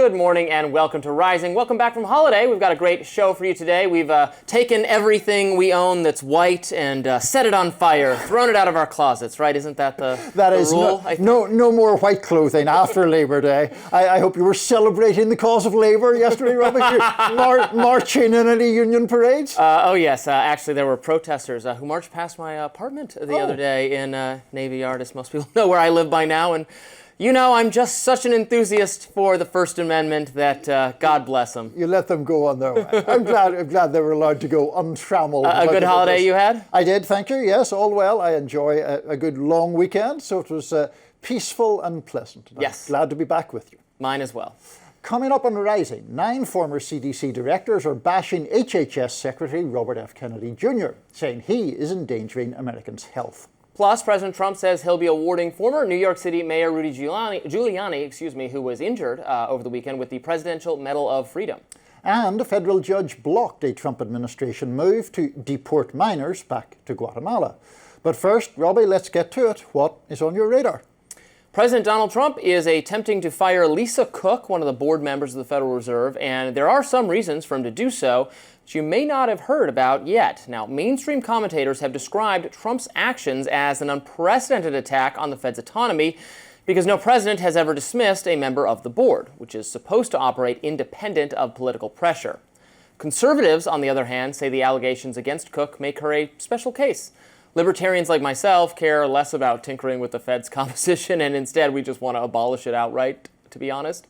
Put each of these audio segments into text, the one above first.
Good morning and welcome to Rising. Welcome back from holiday. We've got a great show for you today. We've taken everything we own that's white and set it on fire, thrown it out of our closets, right? Isn't that the rule? No more white clothing after Labour Day. I hope you were celebrating the cause of Labour yesterday, Robby. Marching in any union parades? Oh, yes. Actually, there were protesters who marched past my apartment the other day in Navy Yard, as most people know where I live by now. And you know, I'm just such an enthusiast for the First Amendment that God bless them. You let them go on their way. I'm glad they were allowed to go untrammeled. A good holiday you had? I did, thank you. Yes, all well. I enjoy a good long weekend, so it was peaceful and pleasant. Yes. I'm glad to be back with you. Mine as well. Coming up on Rising, 9 former CDC directors are bashing HHS Secretary Robert F. Kennedy Jr., saying he is endangering Americans' health. Plus, President Trump says he'll be awarding former New York City Mayor Rudy Giuliani, who was injured over the weekend, with the Presidential Medal of Freedom. And a federal judge blocked a Trump administration move to deport minors back to Guatemala. But first, Robby, let's get to it. What is on your radar? President Donald Trump is attempting to fire Lisa Cook, one of the board members of the Federal Reserve, and there are some reasons for him to do so that you may not have heard about yet. Now, mainstream commentators have described Trump's actions as an unprecedented attack on the Fed's autonomy because no president has ever dismissed a member of the board, which is supposed to operate independent of political pressure. Conservatives, on the other hand, say the allegations against Cook make her a special case. Libertarians like myself care less about tinkering with the Fed's composition, and instead we just want to abolish it outright, to be honest.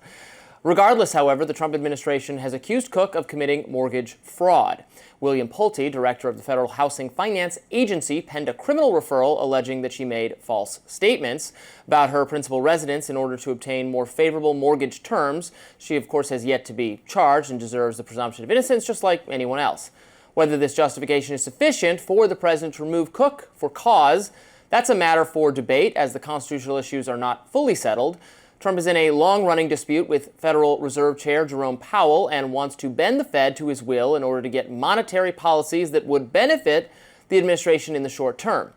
Regardless, however, the Trump administration has accused Cook of committing mortgage fraud. William Pulte, director of the Federal Housing Finance Agency, penned a criminal referral alleging that she made false statements about her principal residence in order to obtain more favorable mortgage terms. She, of course, has yet to be charged and deserves the presumption of innocence just like anyone else. Whether this justification is sufficient for the president to remove Cook for cause, that's a matter for debate, as the constitutional issues are not fully settled. Trump is in a long-running dispute with Federal Reserve Chair Jerome Powell and wants to bend the Fed to his will in order to get monetary policies that would benefit the administration in the short term.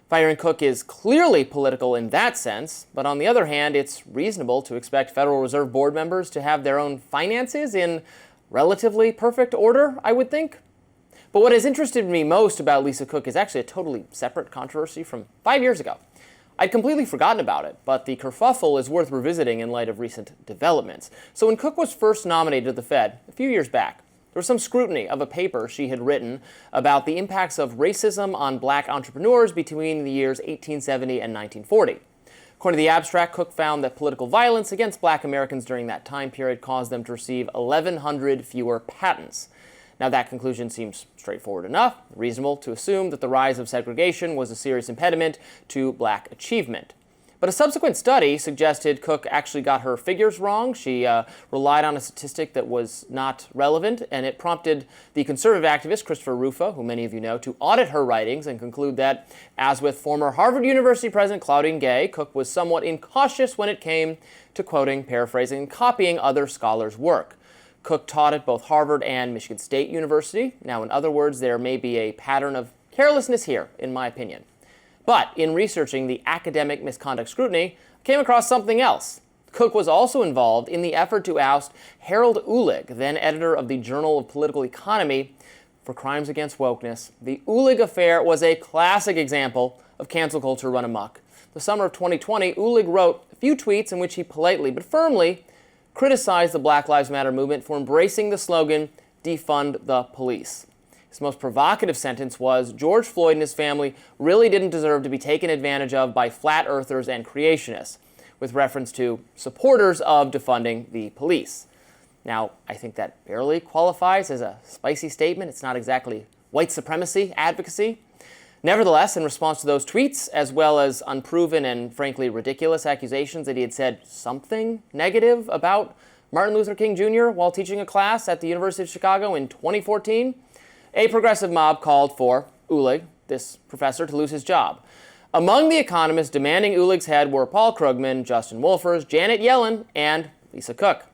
Firing Cook is clearly political in that sense, but on the other hand, it's reasonable to expect Federal Reserve Board members to have their own finances in relatively perfect order, I would think. But what has interested me most about Lisa Cook is actually a totally separate controversy from 5 years ago. I'd completely forgotten about it, but the kerfuffle is worth revisiting in light of recent developments. So when Cook was first nominated to the Fed a few years back, there was some scrutiny of a paper she had written about the impacts of racism on black entrepreneurs between the years 1870 and 1940. According to the abstract, Cook found that political violence against black Americans during that time period caused them to receive 1,100 fewer patents. Now, that conclusion seems straightforward enough, reasonable to assume that the rise of segregation was a serious impediment to black achievement. But a subsequent study suggested Cook actually got her figures wrong. She relied on a statistic that was not relevant, and it prompted the conservative activist Christopher Rufo, who many of you know, to audit her writings and conclude that, as with former Harvard University President Claudine Gay, Cook was somewhat incautious when it came to quoting, paraphrasing, and copying other scholars' work. Cook taught at both Harvard and Michigan State University. Now, in other words, there may be a pattern of carelessness here, in my opinion. But in researching the academic misconduct scrutiny, I came across something else. Cook was also involved in the effort to oust Harold Uhlig, then editor of the Journal of Political Economy, for crimes against wokeness. The Uhlig affair was a classic example of cancel culture run amok. The summer of 2020, Uhlig wrote a few tweets in which he politely but firmly criticized the Black Lives Matter movement for embracing the slogan, defund the police. His most provocative sentence was, George Floyd and his family really didn't deserve to be taken advantage of by flat earthers and creationists, with reference to supporters of defunding the police. Now, I think that barely qualifies as a spicy statement. It's not exactly white supremacy advocacy. Nevertheless, in response to those tweets, as well as unproven and frankly ridiculous accusations that he had said something negative about Martin Luther King Jr. while teaching a class at the University of Chicago in 2014, a progressive mob called for Uhlig, this professor, to lose his job. Among the economists demanding Uhlig's head were Paul Krugman, Justin Wolfers, Janet Yellen, and Lisa Cook.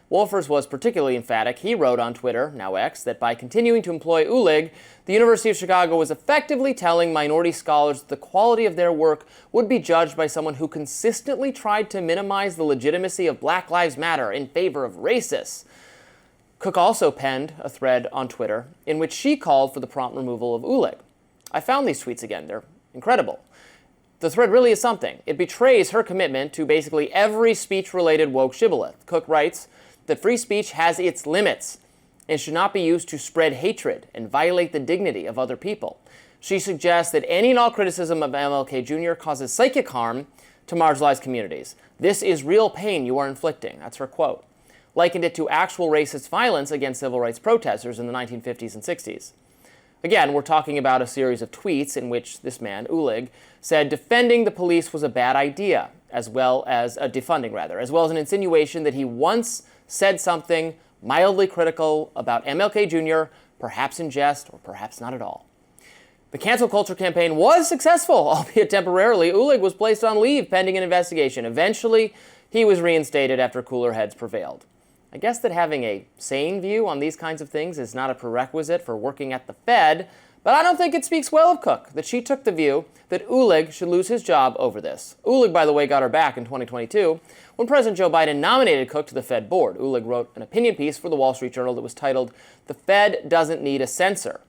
Wolfers was particularly emphatic. He wrote on Twitter, now X, that by continuing to employ Ulig, the University of Chicago was effectively telling minority scholars that the quality of their work would be judged by someone who consistently tried to minimize the legitimacy of Black Lives Matter in favor of racists. Cook also penned a thread on Twitter in which she called for the prompt removal of Ulig. I found these tweets again. They're incredible. The thread really is something. It betrays her commitment to basically every speech-related woke shibboleth. Cook writes that free speech has its limits and should not be used to spread hatred and violate the dignity of other people. She suggests that any and all criticism of MLK Jr. causes psychic harm to marginalized communities. This is real pain you are inflicting. That's her quote. Likened it to actual racist violence against civil rights protesters in the 1950s and 60s. Again, we're talking about a series of tweets in which this man, Ulig, said defending the police was a bad idea, as well as an insinuation that he once said something mildly critical about MLK Jr., perhaps in jest or perhaps not at all. The cancel culture campaign was successful, albeit temporarily. Ulig was placed on leave pending an investigation. Eventually, he was reinstated after cooler heads prevailed. I guess that having a sane view on these kinds of things is not a prerequisite for working at the Fed, but I don't think it speaks well of Cook that she took the view that Ulig should lose his job over this. Ulig, by the way, got her back in 2022 when President Joe Biden nominated Cook to the Fed board. Ulig wrote an opinion piece for the Wall Street Journal that was titled, "The Fed Doesn't Need a Censor."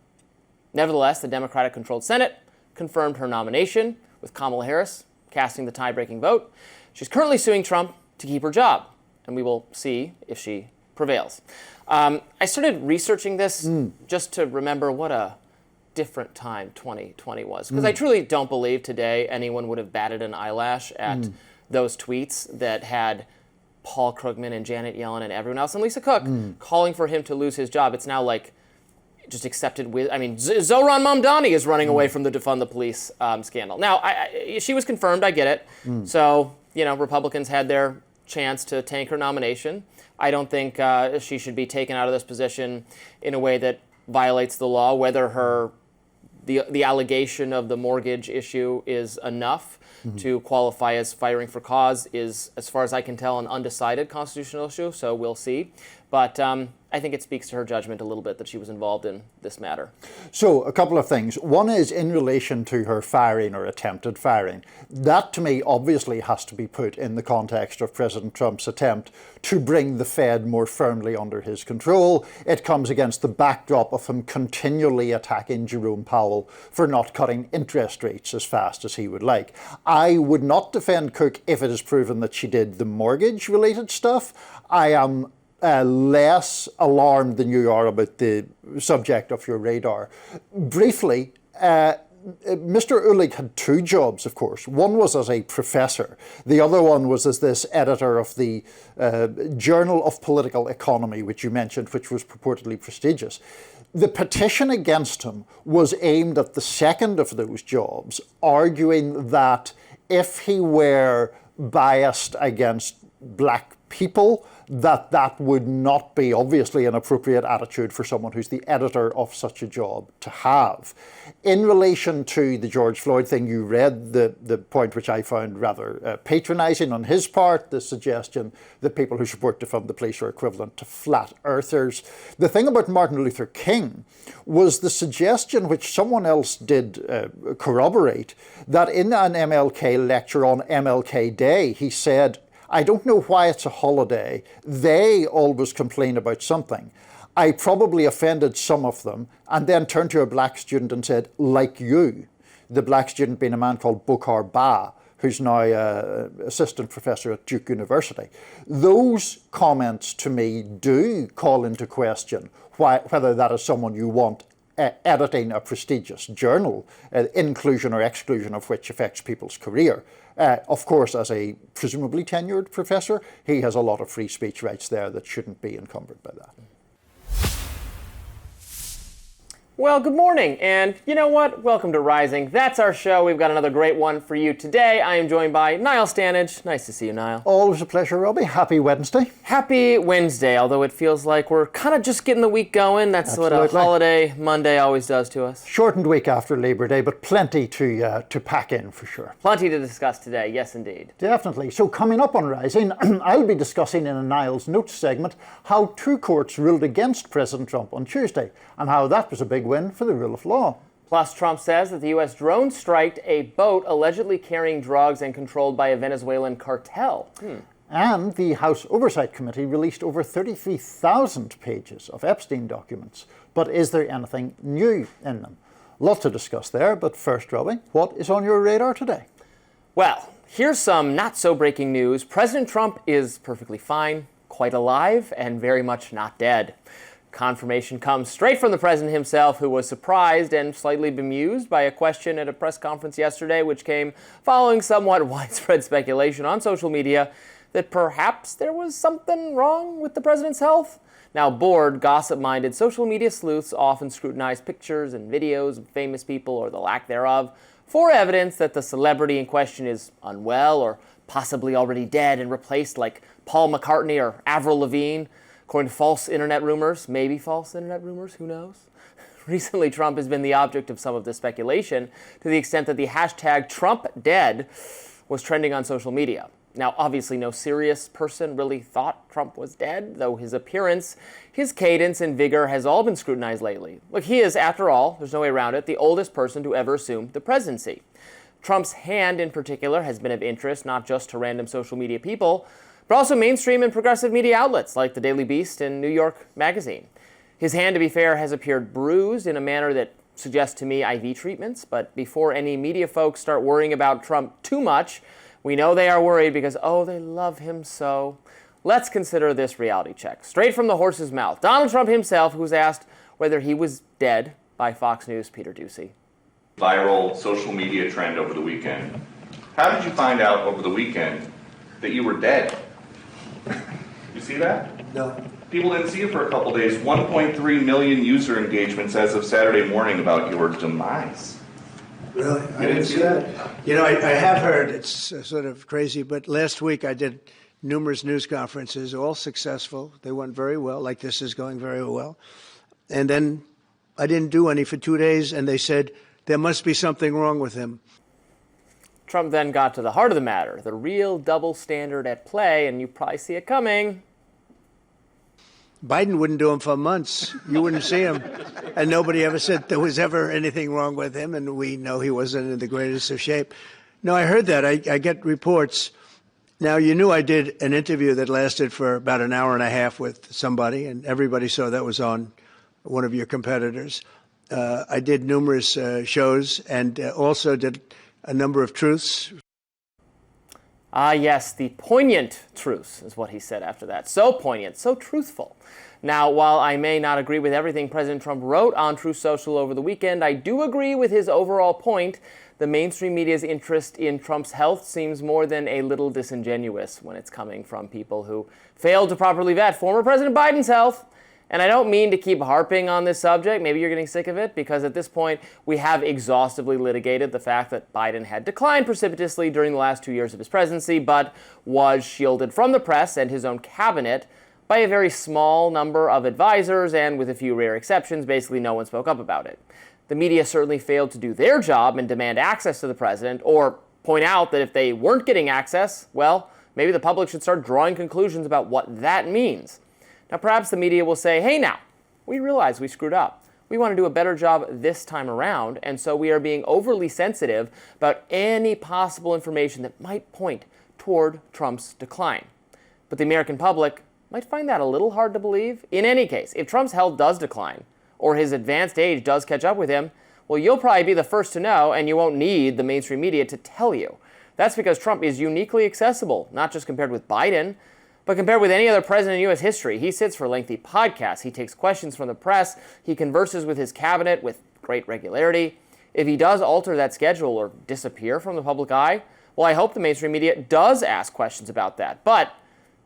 Nevertheless, the Democratic-controlled Senate confirmed her nomination, with Kamala Harris casting the tie-breaking vote. She's currently suing Trump to keep her job, and we will see if she prevails. I started researching this just to remember what a different time 2020 was, because I truly don't believe today anyone would have batted an eyelash at those tweets that had Paul Krugman and Janet Yellen and everyone else and Lisa Cook calling for him to lose his job. It's now like just accepted with, Zohran Mamdani is running away from the defund the police scandal. Now, she was confirmed, I get it. So, Republicans had their chance to tank her nomination. I don't think she should be taken out of this position in a way that violates the law, whether the allegation of the mortgage issue is enough to qualify as firing for cause is, as far as I can tell, an undecided constitutional issue, so we'll see. But I think it speaks to her judgment a little bit that she was involved in this matter. So, a couple of things. One is in relation to her firing or attempted firing. That, to me, obviously has to be put in the context of President Trump's attempt to bring the Fed more firmly under his control. It comes against the backdrop of him continually attacking Jerome Powell for not cutting interest rates as fast as he would like. I would not defend Cook if it is proven that she did the mortgage-related stuff. I am less alarmed than you are about the subject of your radar. Briefly, Mr. Ulig had two jobs, of course. One was as a professor. The other one was as this editor of the Journal of Political Economy, which you mentioned, which was purportedly prestigious. The petition against him was aimed at the second of those jobs, arguing that if he were biased against black people, that would not be obviously an appropriate attitude for someone who's the editor of such a job to have. In relation to the George Floyd thing, you read the point which I found rather patronizing on his part, the suggestion that people who support defund the police are equivalent to flat earthers. The thing about Martin Luther King was the suggestion, which someone else did corroborate, that in an MLK lecture on MLK Day, he said, "I don't know why it's a holiday. They always complain about something. I probably offended some of them," and then turned to a black student and said, "Like you." The black student being a man called Bokhar Ba, who's now assistant professor at Duke University. Those comments to me do call into question whether that is someone you want editing a prestigious journal, inclusion or exclusion of which affects people's career. Of course, as a presumably tenured professor, he has a lot of free speech rights there that shouldn't be encumbered by that. Well, good morning, and you know what? Welcome to Rising. That's our show. We've got another great one for you today. I am joined by Niall Stanage. Nice to see you, Niall. Always a pleasure, Robby. Happy Wednesday. Happy Wednesday, although it feels like we're kind of just getting the week going. That's Absolutely. what a holiday Monday always does to us. Shortened week after Labor Day, but plenty to pack in for sure. Plenty to discuss today, yes indeed. Definitely. So coming up on Rising, I'll be discussing in a Niall's Notes segment how two courts ruled against President Trump on Tuesday and how that was a big win for the rule of law. Plus, Trump says that the U.S. drone striked a boat allegedly carrying drugs and controlled by a Venezuelan cartel. And the House Oversight Committee released over 33,000 pages of Epstein documents. But is there anything new in them? Lot to discuss there, but first, Robby, what is on your radar today? Well, here's some not-so-breaking news. President Trump is perfectly fine, quite alive, and very much not dead. Confirmation comes straight from the president himself, who was surprised and slightly bemused by a question at a press conference yesterday, which came following somewhat widespread speculation on social media that perhaps there was something wrong with the president's health. Now, bored, gossip-minded social media sleuths often scrutinize pictures and videos of famous people, or the lack thereof, for evidence that the celebrity in question is unwell or possibly already dead and replaced, like Paul McCartney or Avril Lavigne, according to false internet rumors. Maybe false internet rumors, who knows? Recently, Trump has been the object of some of this speculation to the extent that the hashtag #TrumpDead was trending on social media. Now, obviously, no serious person really thought Trump was dead, though his appearance, his cadence, and vigor has all been scrutinized lately. Look, he is, after all, there's no way around it, the oldest person to ever assume the presidency. Trump's hand, in particular, has been of interest not just to random social media people, but also mainstream and progressive media outlets like the Daily Beast and New York Magazine. His hand, to be fair, has appeared bruised in a manner that suggests to me IV treatments, but before any media folks start worrying about Trump too much, we know they are worried because, oh, they love him so. Let's consider this reality check. Straight from the horse's mouth, Donald Trump himself, who was asked whether he was dead by Fox News' Peter Doocy. Viral social media trend over the weekend. How did you find out over the weekend that you were dead? You see that? No. People didn't see it for a couple days. 1.3 million user engagements as of Saturday morning about your demise. Really? I didn't see that? You know, I have heard, it's sort of crazy, but last week I did numerous news conferences, all successful. They went very well, like this is going very well. And then I didn't do any for 2 days, and they said there must be something wrong with him. Trump then got to the heart of the matter, the real double standard at play, and you probably see it coming. Biden wouldn't do him for months. You wouldn't see him. And nobody ever said there was ever anything wrong with him, and we know he wasn't in the greatest of shape. No, I heard that. I get reports. Now, you knew I did an interview that lasted for about an hour and a half with somebody, and everybody saw that was on one of your competitors. I did numerous shows and also did a number of truths. Ah, yes, the poignant truths is what he said after that. So poignant, so truthful. Now, while I may not agree with everything President Trump wrote on Truth Social over the weekend, I do agree with his overall point. The mainstream media's interest in Trump's health seems more than a little disingenuous when it's coming from people who failed to properly vet former President Biden's health. And I don't mean to keep harping on this subject. Maybe you're getting sick of it, because at this point, we have exhaustively litigated the fact that Biden had declined precipitously during the last 2 years of his presidency, but was shielded from the press and his own cabinet by a very small number of advisors, and with a few rare exceptions, basically no one spoke up about it. The media certainly failed to do their job and demand access to the president, or point out that if they weren't getting access, well, maybe the public should start drawing conclusions about what that means. Now, perhaps the media will say, hey, now, we realize we screwed up. We want to do a better job this time around, and so we are being overly sensitive about any possible information that might point toward Trump's decline. But the American public might find that a little hard to believe. In any case, if Trump's health does decline, or his advanced age does catch up with him, well, you'll probably be the first to know, and you won't need the mainstream media to tell you. That's because Trump is uniquely accessible, not just compared with Biden, but compared with any other president in U.S. history. He sits for lengthy podcasts. He takes questions from the press. He converses with his cabinet with great regularity. If he does alter that schedule or disappear from the public eye, well, I hope the mainstream media does ask questions about that. But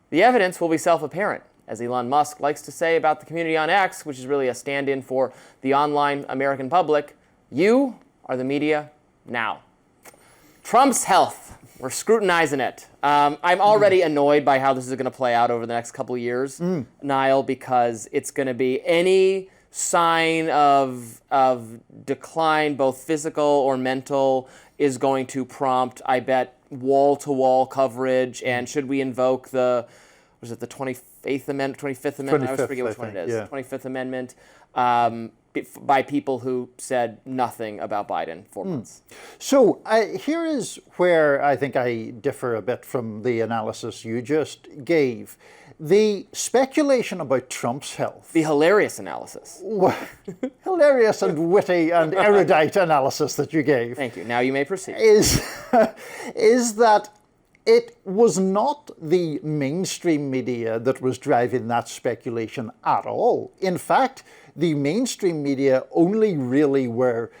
the evidence will be self-apparent. as Elon Musk likes to say about the community on X, which is really a stand-in for the online American public, you are the media now. Trump's health. We're scrutinizing it. I'm already annoyed by how this is going to play out over the next couple of years, Niall, because it's going to be any sign of decline, both physical or mental, is going to prompt, I bet, wall-to-wall coverage. And should we invoke the 25th Amendment? 25th? I always forget which one it is. Yeah. 25th Amendment. By people who said nothing about Biden for months. So here is where I think I differ a bit from the analysis you just gave. The speculation about Trump's health. The hilarious analysis. Hilarious and witty and erudite analysis that you gave. Thank you. Now you may proceed. Is that it was not the mainstream media that was driving that speculation at all. In fact, the mainstream media only really were,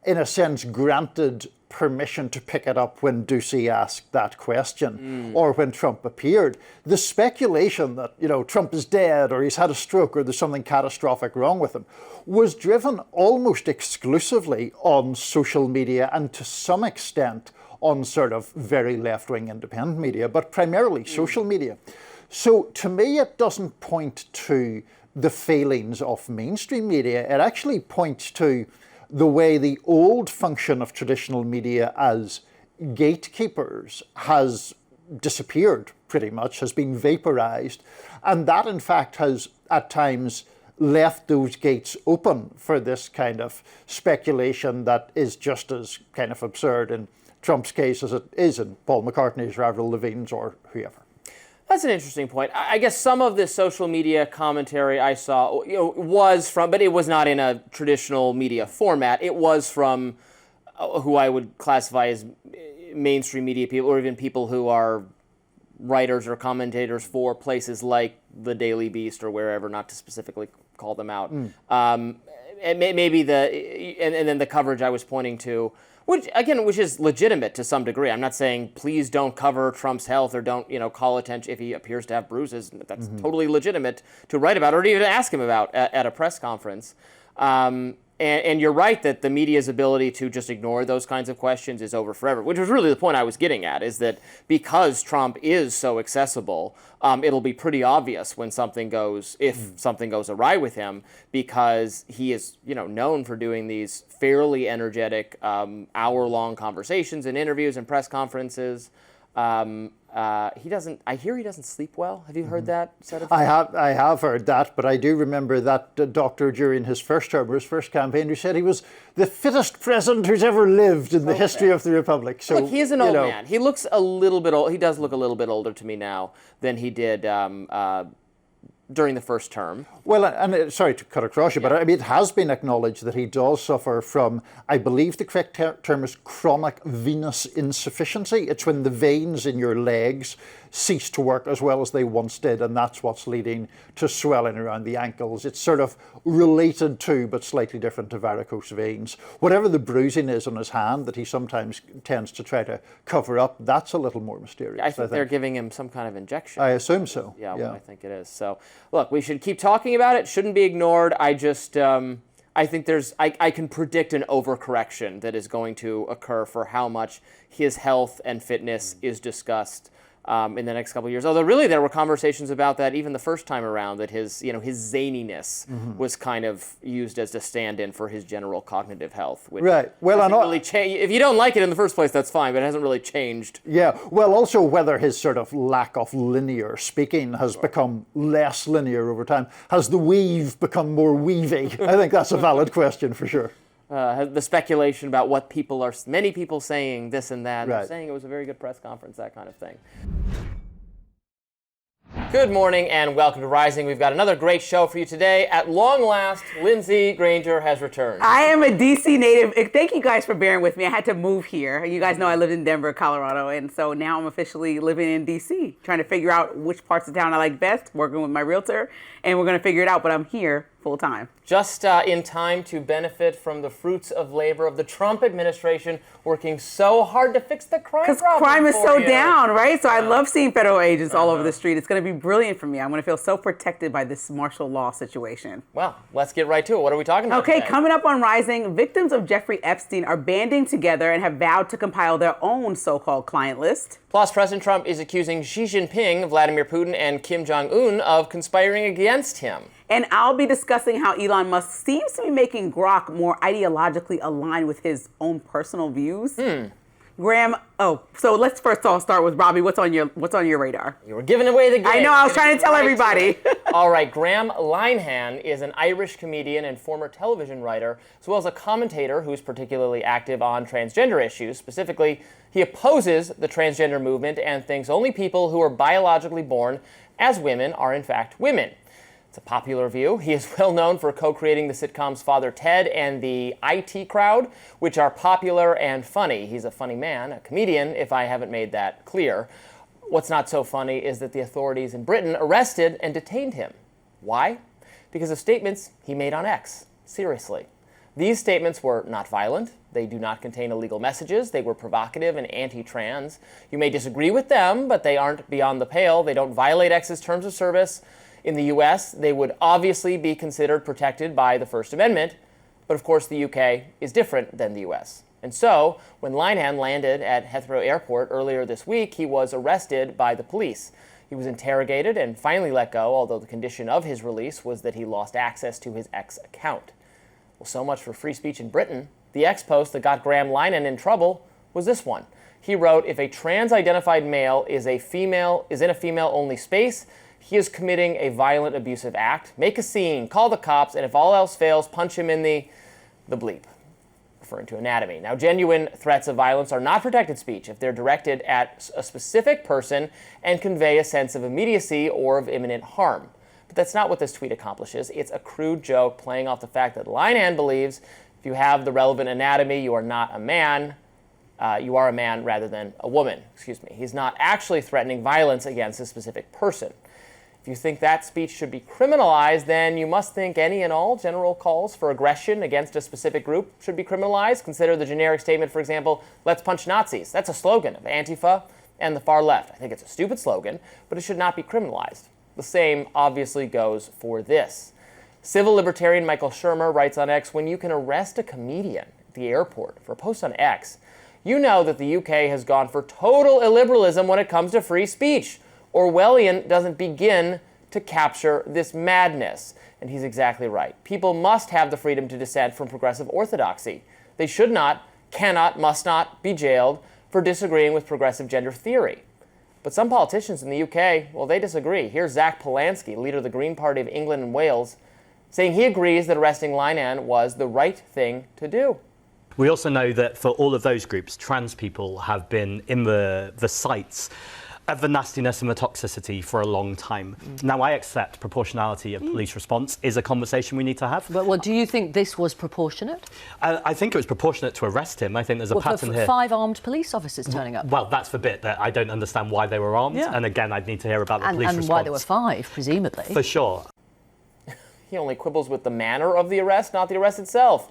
in a sense, granted permission to pick it up when Ducey asked that question or when Trump appeared. The speculation that, Trump is dead or he's had a stroke or there's something catastrophic wrong with him was driven almost exclusively on social media and to some extent on sort of very left-wing independent media, but primarily social media. So to me, it doesn't point to the failings of mainstream media. It actually points to the way the old function of traditional media as gatekeepers has disappeared pretty much, has been vaporized. And that, in fact, has at times left those gates open for this kind of speculation that is just as kind of absurd in Trump's case as it is in Paul McCartney's or Avril Lavigne's or whoever. That's an interesting point. I guess some of this social media commentary I saw was from, but it was not in a traditional media format. It was from who I would classify as mainstream media people, or even people who are writers or commentators for places like the Daily Beast or wherever, not to specifically call them out. And maybe and then the coverage I was pointing to, which is legitimate to some degree. I'm not saying please don't cover Trump's health or don't, call attention if he appears to have bruises. That's totally legitimate to write about or even to ask him about at a press conference. And you're right that the media's ability to just ignore those kinds of questions is over forever, which was really the point I was getting at, is that because Trump is so accessible, it'll be pretty obvious when something goes awry with him, because he is, known for doing these fairly energetic hour-long conversations and interviews and press conferences. I hear he doesn't sleep well. Have you heard that said of him? I have heard that, but I do remember that doctor during his first term, or his first campaign, who said he was the fittest president who's ever lived in the history of the Republic. So look, he is an old man. He looks a little bit old. He does look a little bit older to me now than he did during the first term. Well, and sorry to cut across you, but I mean, it has been acknowledged that he does suffer from, I believe the correct term is chronic venous insufficiency. It's when the veins in your legs cease to work as well as they once did, and that's what's leading to swelling around the ankles. It's sort of related to, but slightly different to, varicose veins. Whatever the bruising is on his hand that he sometimes tends to try to cover up, that's a little more mysterious. I think they're giving him some kind of injection. I assume so. Yeah, well, I think it is. So, look, we should keep talking about it. Shouldn't be ignored. I just, I think I can predict an overcorrection that is going to occur for how much his health and fitness is discussed in the next couple of years. Although really there were conversations about that even the first time around, that his zaniness was kind of used as a stand-in for his general cognitive health. Which right. Well, really if you don't like it in the first place, that's fine, but it hasn't really changed. Yeah. Well, also whether his sort of lack of linear speaking has become less linear over time. Has the weave become more weavy? I think that's a valid question for sure. The speculation about what many people saying this and that, right. Saying it was a very good press conference, that kind of thing. Good morning and welcome to Rising. We've got another great show for you today. At long last, Lindsay Granger has returned. I am a DC native. Thank you guys for bearing with me. I had to move here. You guys know I lived in Denver, Colorado, and so now I'm officially living in DC, trying to figure out which parts of town I like best, working with my realtor, and we're going to figure it out, but I'm here full time. Just in time to benefit from the fruits of labor of the Trump administration working so hard to fix the crime problem. Because crime is for so you. down, right? So I love seeing federal agents all over the street. It's going to be brilliant for me. I'm going to feel so protected by this martial law situation. Well, let's get right to it. What are we talking about Okay, today? coming up on Rising, victims of Jeffrey Epstein are banding together and have vowed to compile their own so-called client list. Plus, President Trump is accusing Xi Jinping, Vladimir Putin, and Kim Jong-un of conspiring against him. And I'll be discussing how Elon Musk seems to be making Grok more ideologically aligned with his own personal views. Graham, so let's first all start with Robby. What's on your radar? You were giving away the game. I know, I was trying to tell everybody. All right, Graham Linehan is an Irish comedian and former television writer, as well as a commentator who's particularly active on transgender issues. Specifically, he opposes the transgender movement and thinks only people who are biologically born as women are in fact women. It's a popular view. He is well known for co-creating the sitcoms Father Ted and the IT Crowd, which are popular and funny. He's a funny man, a comedian, if I haven't made that clear. What's not so funny is that the authorities in Britain arrested and detained him. Why? Because of statements he made on X. Seriously. These statements were not violent. They do not contain illegal messages. They were provocative and anti-trans. You may disagree with them, but they aren't beyond the pale. They don't violate X's terms of service. In the US, they would obviously be considered protected by the First Amendment, but of course the UK is different than the US. And so, when Linehan landed at Heathrow Airport earlier this week, he was arrested by the police. He was interrogated and finally let go, although the condition of his release was that he lost access to his X account. Well, so much for free speech in Britain. The X post that got Graham Linehan in trouble was this one. He wrote, "If a trans-identified male is in a female-only space, he is committing a violent, abusive act. Make a scene, call the cops, and if all else fails, punch him in the bleep," referring to anatomy. Now, genuine threats of violence are not protected speech if they're directed at a specific person and convey a sense of immediacy or of imminent harm. But that's not what this tweet accomplishes. It's a crude joke playing off the fact that Linehan believes if you have the relevant anatomy, you are not a man. You are a man rather than a woman. He's not actually threatening violence against a specific person. If you think that speech should be criminalized, then you must think any and all general calls for aggression against a specific group should be criminalized. Consider the generic statement, for example, "Let's punch Nazis." That's a slogan of Antifa and the far left. I think it's a stupid slogan, but it should not be criminalized. The same obviously goes for this. Civil libertarian Michael Shermer writes on X, "When you can arrest a comedian at the airport for a post on X, you know that the UK has gone for total illiberalism when it comes to free speech. Orwellian doesn't begin to capture this madness." And he's exactly right. People must have the freedom to dissent from progressive orthodoxy. They should not, cannot, must not be jailed for disagreeing with progressive gender theory. But some politicians in the UK, well, they disagree. Here's Zach Polanski, leader of the Green Party of England and Wales, saying he agrees that arresting Linehan was the right thing to do. We also know that for all of those groups, trans people have been in the sights of the nastiness and the toxicity for a long time. Now, I accept proportionality of police response is a conversation we need to have. But do you think this was proportionate? I think it was proportionate to arrest him. I think there's a pattern here. 5 armed police officers turning up. Well, that's the bit that I don't understand why they were armed. Yeah. And again, I'd need to hear about the police response. And why there were 5, presumably. For sure. He only quibbles with the manner of the arrest, not the arrest itself.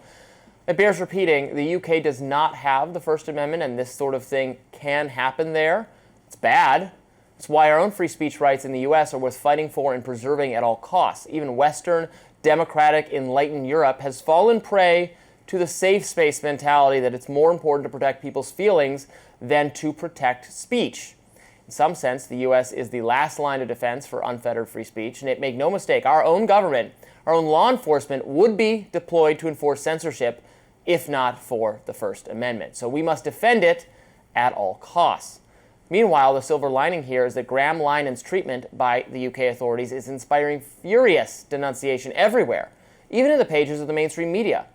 It bears repeating, the UK does not have the First Amendment, and this sort of thing can happen there. It's bad. It's why our own free speech rights in the US are worth fighting for and preserving at all costs. Even Western, democratic, enlightened Europe has fallen prey to the safe space mentality that it's more important to protect people's feelings than to protect speech. In some sense, the US is the last line of defense for unfettered free speech, and make no mistake, our own government, our own law enforcement would be deployed to enforce censorship if not for the First Amendment. So we must defend it at all costs. Meanwhile, the silver lining here is that Graham Linen's treatment by the UK authorities is inspiring furious denunciation everywhere, even in the pages of the mainstream media.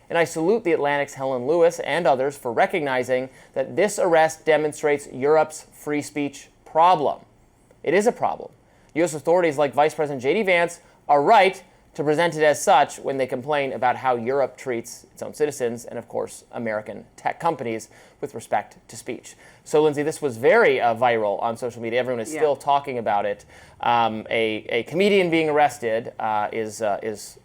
And I salute the Atlantic's Helen Lewis and others for recognizing that this arrest demonstrates Europe's free speech problem. It is a problem. U.S. authorities like Vice President J.D. Vance are right to present it as such when they complain about how Europe treats its own citizens and, of course, American tech companies with respect to speech. So, Lindsay, this was very viral on social media. Everyone is still talking about it. A comedian being arrested is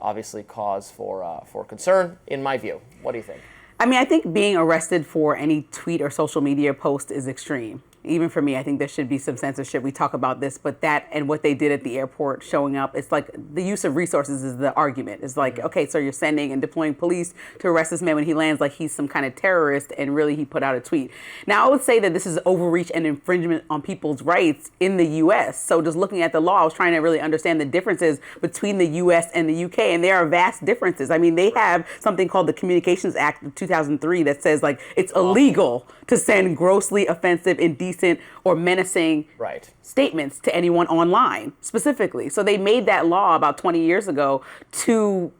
obviously cause for concern, in my view. What do you think? I mean, I think being arrested for any tweet or social media post is extreme. Even for me, I think there should be some censorship. We talk about this, but that and what they did at the airport showing up, it's like the use of resources is the argument. It's like, okay, so you're sending and deploying police to arrest this man when he lands like he's some kind of terrorist, and really he put out a tweet. Now, I would say that this is overreach and infringement on people's rights in the U.S. So just looking at the law, I was trying to really understand the differences between the U.S. and the U.K., and there are vast differences. I mean, they have something called the Communications Act of 2003 that says like it's illegal to send grossly offensive, indecent, or menacing statements to anyone online specifically. So they made that law about 20 years ago to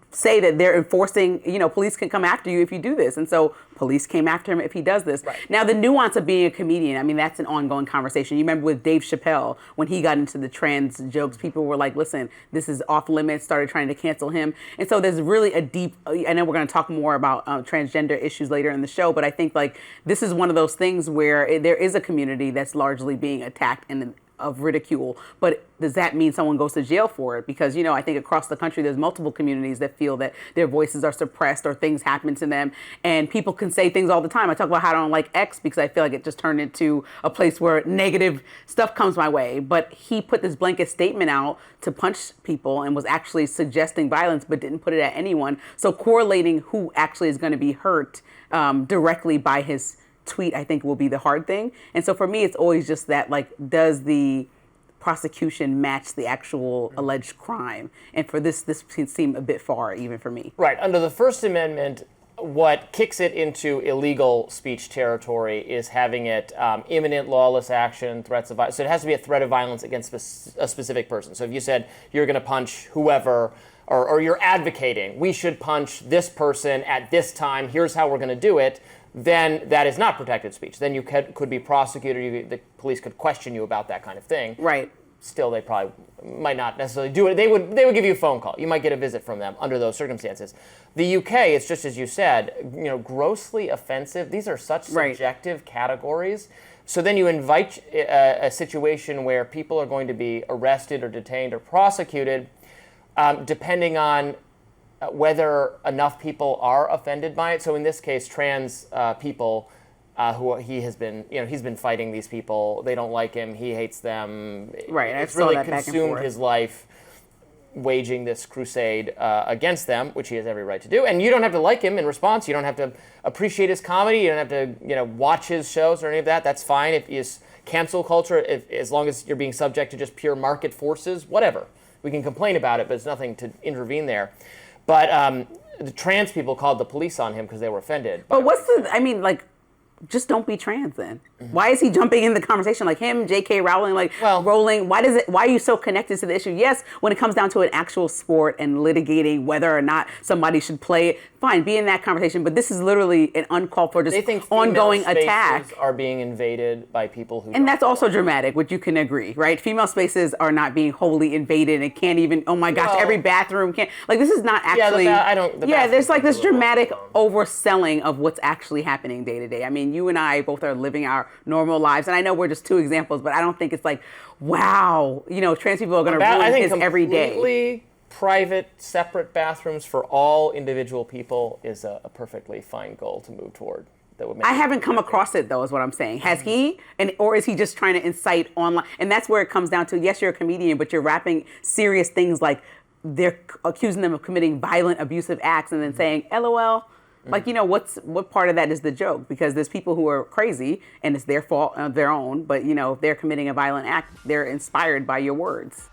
say that they're enforcing, police can come after you if you do this. And so police came after him if he does this. Right. Now, the nuance of being a comedian, I mean, that's an ongoing conversation. You remember with Dave Chappelle, when he got into the trans jokes, people were like, listen, this is off limits, started trying to cancel him. And so there's really a deep, I know we're going to talk more about transgender issues later in the show, but I think like this is one of those things where there is a community that's largely being attacked and of ridicule, but does that mean someone goes to jail for it? Because, I think across the country, there's multiple communities that feel that their voices are suppressed or things happen to them, and people can say things all the time. I talk about how I don't like X because I feel like it just turned into a place where negative stuff comes my way, but he put this blanket statement out to punch people and was actually suggesting violence, but didn't put it at anyone. So correlating who actually is going to be hurt directly by his tweet, I think, will be the hard thing. And so for me, it's always just that, like, does the prosecution match the actual alleged crime? And for this can seem a bit far, even for me. Right. Under the First Amendment, what kicks it into illegal speech territory is having it imminent lawless action, threats of violence. So it has to be a threat of violence against a specific person. So if you said you're going to punch whoever, or you're advocating, we should punch this person at this time, here's how we're going to do it, then that is not protected speech. Then you could be prosecuted. The police could question you about that kind of thing. Right. Still, they probably might not necessarily do it. They would give you a phone call. You might get a visit from them under those circumstances. The UK, it's just as you said, grossly offensive. These are such subjective categories. So then you invite a situation where people are going to be arrested or detained or prosecuted, depending on whether enough people are offended by it. So in this case, trans people who he has been, he's been fighting these people. They don't like him. He hates them. Right. It's really consumed his life waging this crusade against them, which he has every right to do. And you don't have to like him in response. You don't have to appreciate his comedy. You don't have to, watch his shows or any of that. That's fine. If he's cancel culture, as long as you're being subject to just pure market forces, whatever. We can complain about it, but there's nothing to intervene there. But the trans people called the police on him because they were offended. But just don't be trans then. Mm-hmm. Why is he jumping in the conversation like him, J.K. Rowling, Rowling? Why are you so connected to the issue? Yes, when it comes down to an actual sport and litigating whether or not somebody should play it, fine, be in that conversation. But this is literally an uncalled for, just ongoing attack. Are being invaded by people who. And that's also dramatic, which you can agree, right? Female spaces are not being wholly invaded and can't even. Oh my gosh, every bathroom can't. Like this is not actually. There's like this dramatic overselling of what's actually happening day to day. I mean, you and I both are living our normal lives, and I know we're just two examples, but I don't think it's like, wow, trans people are going to ruin his every day. Completely private, separate bathrooms for all individual people is a perfectly fine goal to move toward. I haven't come across it though, is what I'm saying. Has he, or is he just trying to incite online? And that's where it comes down to. Yes, you're a comedian, but you're rapping serious things like they're accusing them of committing violent, abusive acts, and then saying, "LOL." Like, what part of that is the joke? Because there's people who are crazy and it's their fault, their own. But, if they're committing a violent act, they're inspired by your words.